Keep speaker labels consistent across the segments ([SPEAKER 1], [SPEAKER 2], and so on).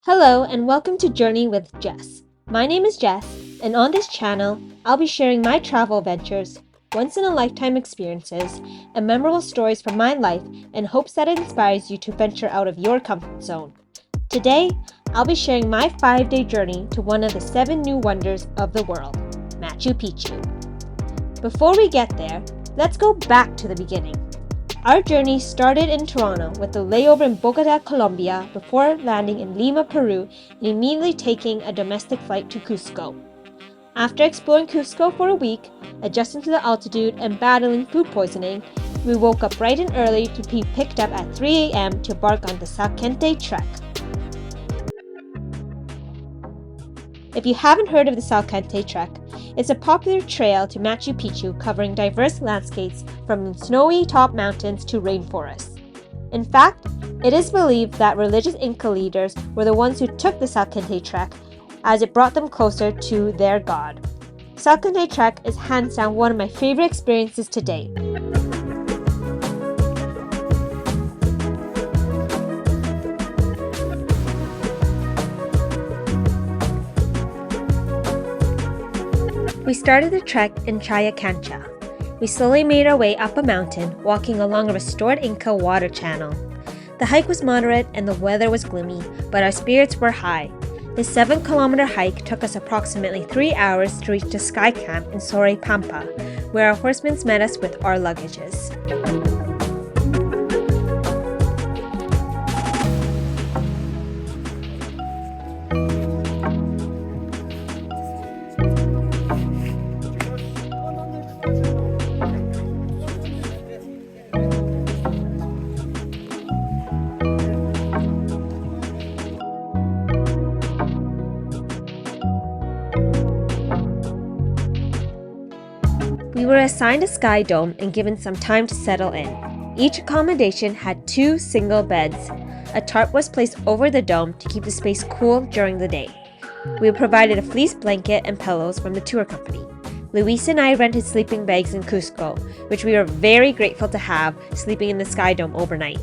[SPEAKER 1] Hello and welcome to Journey with Jess. My name is Jess, and on this channel, I'll be sharing my travel adventures, once-in-a-lifetime experiences, and memorable stories from my life in hopes that it inspires you to venture out of your comfort zone. Today, I'll be sharing my 5-day journey to one of the 7 new wonders of the world, Machu Picchu. Before we get there, let's go back to the beginning. Our journey started in Toronto with a layover in Bogota, Colombia, before landing in Lima, Peru, and immediately taking a domestic flight to Cusco. After exploring Cusco for a week, adjusting to the altitude and battling food poisoning, we woke up bright and early to be picked up at 3 a.m. to embark on the Salkantay trek. If you haven't heard of the Salkantay trek, it's a popular trail to Machu Picchu covering diverse landscapes from snowy top mountains to rainforests. In fact, it is believed that religious Inca leaders were the ones who took the Salkantay trek as it brought them closer to their god. Salkantay trek is hands down one of my favorite experiences to date. We started the trek in Challacancha. We slowly made our way up a mountain, walking along a restored Inca water channel. The hike was moderate and the weather was gloomy, but our spirits were high. The 7-kilometer hike took us approximately 3 hours to reach the sky camp in Soraypampa, where our horsemen met us with our luggages. We were assigned a sky dome and given some time to settle in. Each accommodation had 2 single beds. A tarp was placed over the dome to keep the space cool during the day. We were provided a fleece blanket and pillows from the tour company. Luis and I rented sleeping bags in Cusco, which we were very grateful to have, sleeping in the sky dome overnight.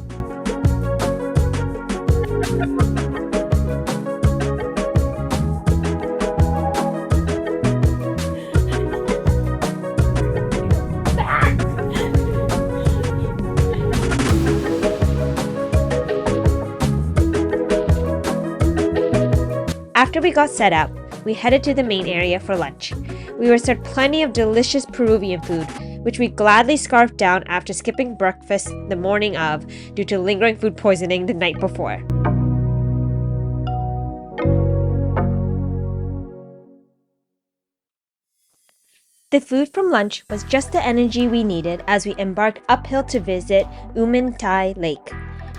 [SPEAKER 1] After we got set up, we headed to the main area for lunch. We were served plenty of delicious Peruvian food, which we gladly scarfed down after skipping breakfast the morning of due to lingering food poisoning the night before. The food from lunch was just the energy we needed as we embarked uphill to visit Humantay Lake.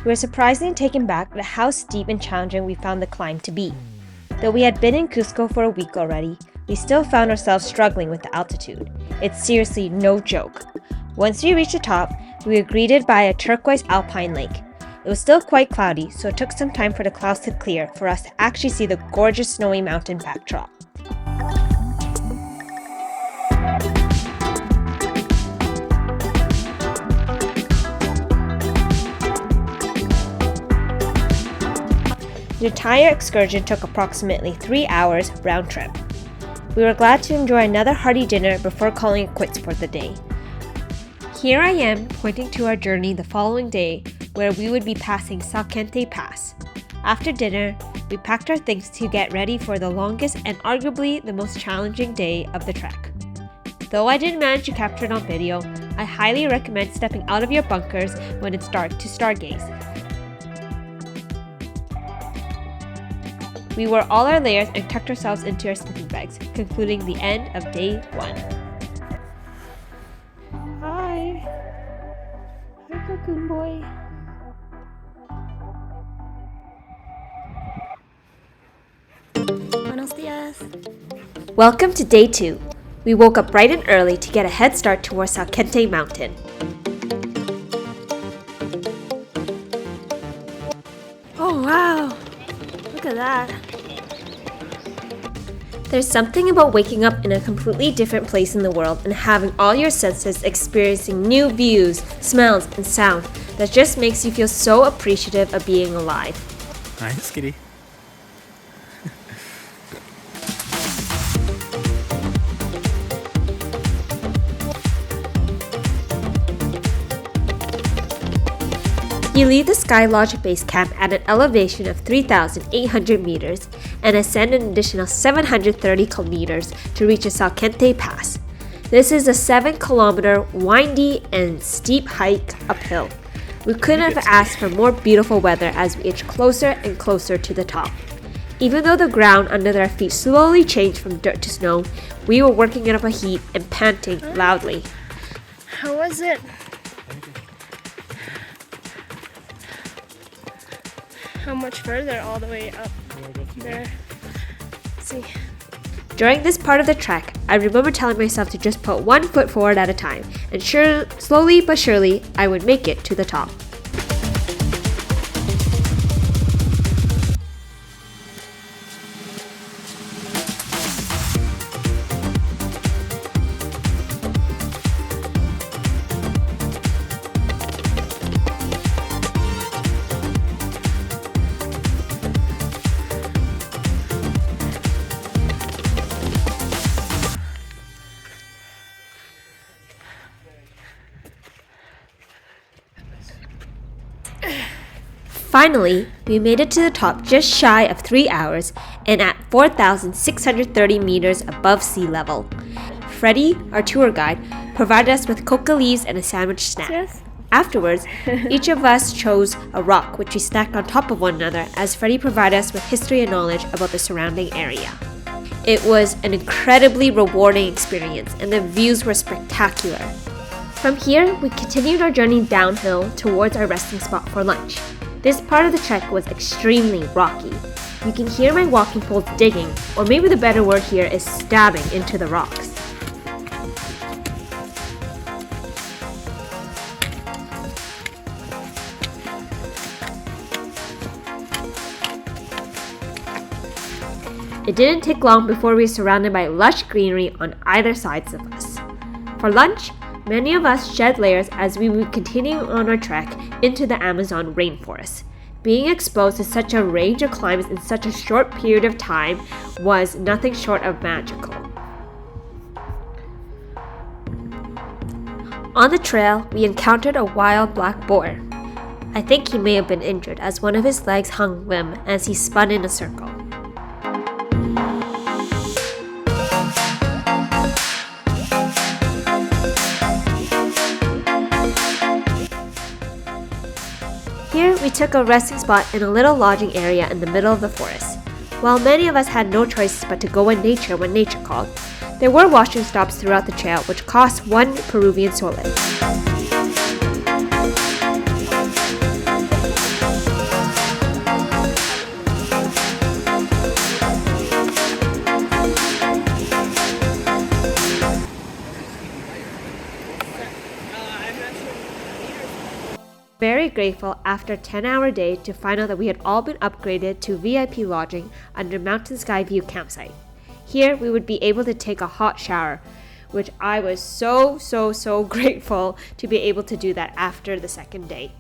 [SPEAKER 1] We were surprisingly taken back at how steep and challenging we found the climb to be. Though we had been in Cusco for a week already, we still found ourselves struggling with the altitude. It's seriously no joke. Once we reached the top, we were greeted by a turquoise alpine lake. It was still quite cloudy, so it took some time for the clouds to clear for us to actually see the gorgeous snowy mountain backdrop. The entire excursion took approximately 3 hours round trip. We were glad to enjoy another hearty dinner before calling it quits for the day. Here I am pointing to our journey the following day where we would be passing Salkantay Pass. After dinner, we packed our things to get ready for the longest and arguably the most challenging day of the trek. Though I didn't manage to capture it on video, I highly recommend stepping out of your bunkers when it's dark to stargaze. We wore all our layers and tucked ourselves into our sleeping bags, concluding the end of day 1. Hi. Hi, Cocoon Boy.
[SPEAKER 2] Buenos dias.
[SPEAKER 1] Welcome to day 2. We woke up bright and early to get a head start towards Salkantay Mountain.
[SPEAKER 2] Oh wow! Look at that.
[SPEAKER 1] There's something about waking up in a completely different place in the world and having all your senses experiencing new views, smells, and sound that just makes you feel so appreciative of being alive.
[SPEAKER 3] Hi, Skitty.
[SPEAKER 1] You leave the Sky Lodge base camp at an elevation of 3,800 meters and ascend an additional 730 meters to reach the Salkantay Pass. This is a 7-kilometer windy and steep hike uphill. We couldn't have asked for more beautiful weather as we inch closer and closer to the top. Even though the ground under our feet slowly changed from dirt to snow, we were working up a heat and panting loudly.
[SPEAKER 2] How was it? How much further all the way up there? Let's see.
[SPEAKER 1] During this part of the trek, I remember telling myself to just put one foot forward at a time, and slowly but surely, I would make it to the top. Finally, we made it to the top just shy of 3 hours and at 4,630 meters above sea level. Freddie, our tour guide, provided us with coca leaves and a sandwich snack.
[SPEAKER 2] Yes.
[SPEAKER 1] Afterwards, each of us chose a rock which we stacked on top of one another as Freddie provided us with history and knowledge about the surrounding area. It was an incredibly rewarding experience and the views were spectacular. From here, we continued our journey downhill towards our resting spot for lunch. This part of the trek was extremely rocky. You can hear my walking poles digging, or maybe the better word here is stabbing into the rocks. It didn't take long before we were surrounded by lush greenery on either sides of us. For lunch, many of us shed layers as we would continue on our trek into the Amazon rainforest. Being exposed to such a range of climates in such a short period of time was nothing short of magical. On the trail, we encountered a wild black boar. I think he may have been injured as one of his legs hung limp as he spun in a circle. Here, we took a resting spot in a little lodging area in the middle of the forest. While many of us had no choice but to go in nature when nature called, there were washing stops throughout the trail which cost 1 Peruvian solid. Very grateful after a 10-hour day to find out that we had all been upgraded to VIP lodging under Mountain Sky View campsite. Here we would be able to take a hot shower, which I was so grateful to be able to do that after the second day.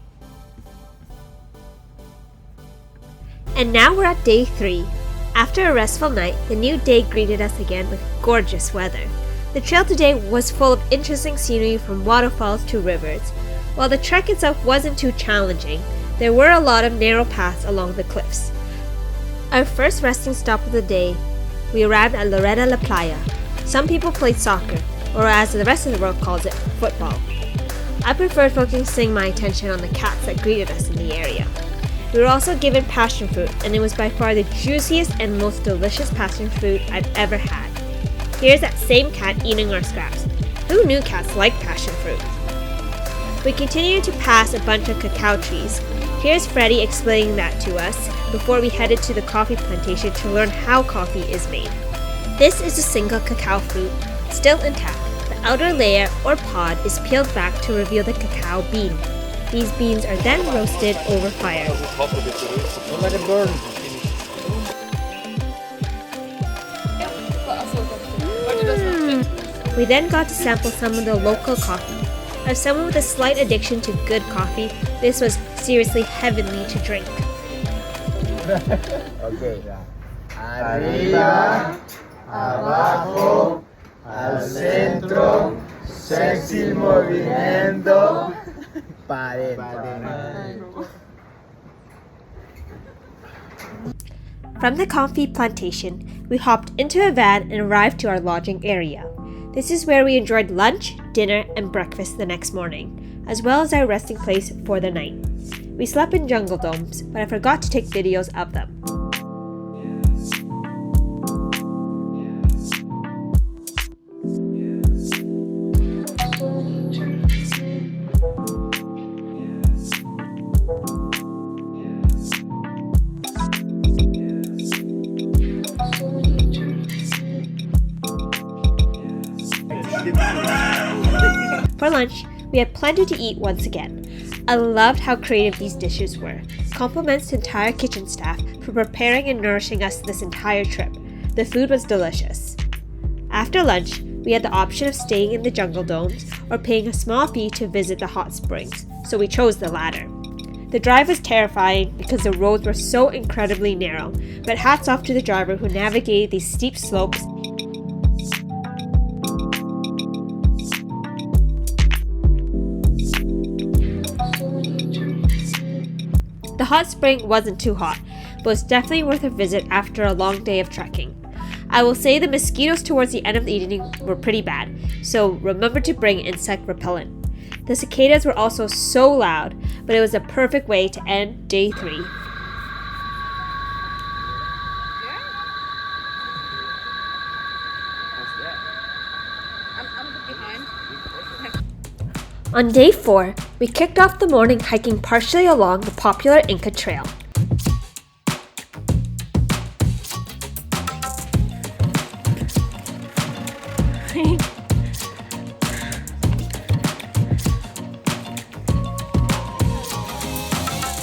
[SPEAKER 1] And now we're at day 3. After a restful night, the new day greeted us again with gorgeous weather. The trail today was full of interesting scenery from waterfalls to rivers. While the trek itself wasn't too challenging, there were a lot of narrow paths along the cliffs. Our first resting stop of the day, we arrived at Loreta La Playa. Some people played soccer, or as the rest of the world calls it, football. I preferred focusing my attention on the cats that greeted us in the area. We were also given passionfruit, and it was by far the juiciest and most delicious passionfruit I've ever had. Here's that same cat eating our scraps. Who knew cats liked passionfruit? We continued to pass a bunch of cacao trees. Here's Freddie explaining that to us before we headed to the coffee plantation to learn how coffee is made. This is a single cacao fruit, still intact. The outer layer or pod is peeled back to reveal the cacao bean. These beans are then roasted over fire.
[SPEAKER 3] Don't let it burn.
[SPEAKER 1] We then got to sample some of the local coffee. As someone with a slight addiction to good coffee, this was seriously heavenly to drink.
[SPEAKER 3] Okay. Arriba, abajo, al centro, sexy movimiento.
[SPEAKER 1] From the coffee plantation, we hopped into a van and arrived to our lodging area. This is where we enjoyed lunch, dinner, and breakfast the next morning, as well as our resting place for the night. We slept in jungle domes, but I forgot to take videos of them. For lunch, we had plenty to eat once again. I loved how creative these dishes were. Compliments to entire kitchen staff for preparing and nourishing us this entire trip. The food was delicious. After lunch, we had the option of staying in the jungle domes or paying a small fee to visit the hot springs, so we chose the latter. The drive was terrifying because the roads were so incredibly narrow, but hats off to the driver who navigated these steep slopes. The hot spring wasn't too hot, but was definitely worth a visit after a long day of trekking. I will say the mosquitoes towards the end of the evening were pretty bad, so remember to bring insect repellent. The cicadas were also so loud, but it was a perfect way to end day 3. On day 4, we kicked off the morning hiking partially along the popular Inca Trail.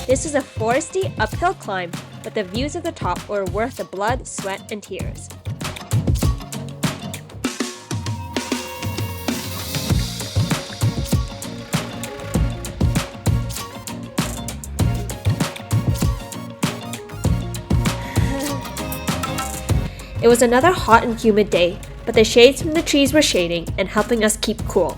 [SPEAKER 1] This is a foresty uphill climb, but the views at the top were worth the blood, sweat, and tears. It was another hot and humid day, but the shades from the trees were shading and helping us keep cool.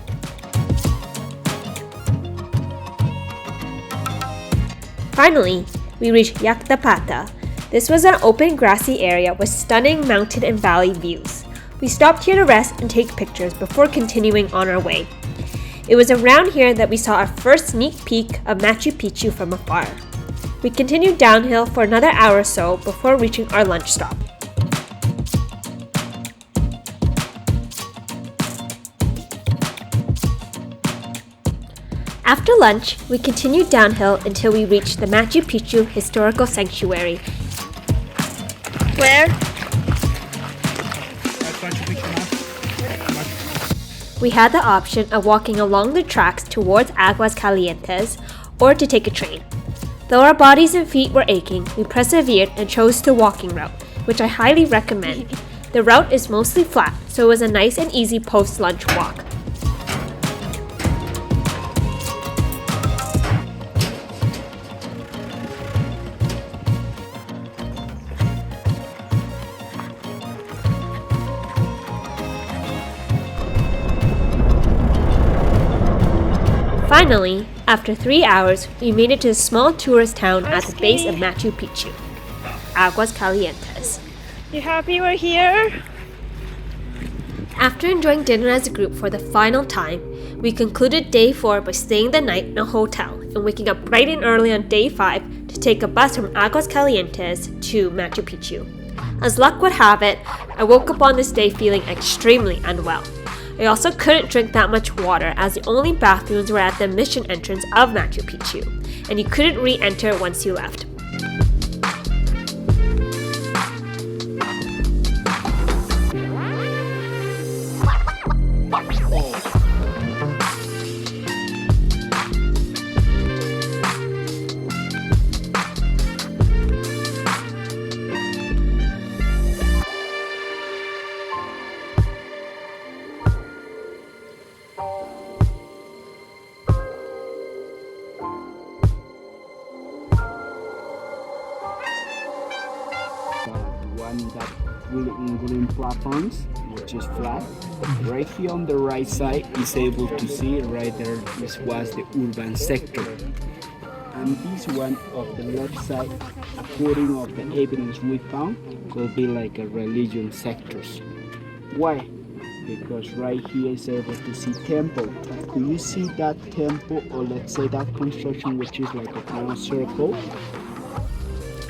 [SPEAKER 1] Finally, we reached Llactapata. This was an open grassy area with stunning mountain and valley views. We stopped here to rest and take pictures before continuing on our way. It was around here that we saw our first sneak peek of Machu Picchu from afar. We continued downhill for another hour or so before reaching our lunch stop. After lunch, we continued downhill until we reached the Machu Picchu Historical Sanctuary.
[SPEAKER 2] Where?
[SPEAKER 1] We had the option of walking along the tracks towards Aguas Calientes or to take a train. Though our bodies and feet were aching, we persevered and chose the walking route, which I highly recommend. The route is mostly flat, so it was a nice and easy post-lunch walk. Finally, after 3 hours, we made it to a small tourist town at the base of Machu Picchu, Aguas Calientes.
[SPEAKER 2] You happy we're here?
[SPEAKER 1] After enjoying dinner as a group for the final time, we concluded day 4 by staying the night in a hotel and waking up bright and early on day 5 to take a bus from Aguas Calientes to Machu Picchu. As luck would have it, I woke up on this day feeling extremely unwell. I also couldn't drink that much water as the only bathrooms were at the mission entrance of Machu Picchu, and you couldn't re-enter once you left.
[SPEAKER 4] that green platforms, which is flat. Right here on the right side is able to see right there. This was the urban sector, and this one of the left side, according of the evidence we found, could be like a religion sectors. Why? Because right here is able to see temple. Could you see that temple, or let's say that construction, which is like a kind of circle?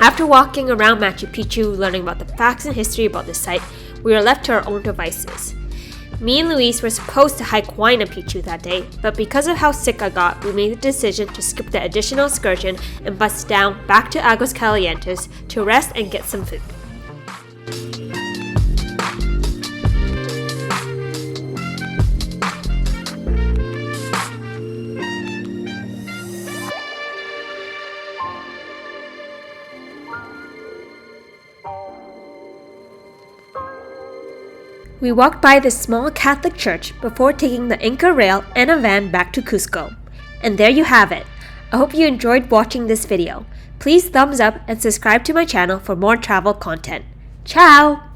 [SPEAKER 1] After walking around Machu Picchu, learning about the facts and history about the site, we were left to our own devices. Me and Luis were supposed to hike Huayna Picchu that day, but because of how sick I got, we made the decision to skip the additional excursion and bus down back to Aguas Calientes to rest and get some food. We walked by this small Catholic church before taking the Inca rail and a van back to Cusco. And there you have it. I hope you enjoyed watching this video. Please thumbs up and subscribe to my channel for more travel content. Ciao!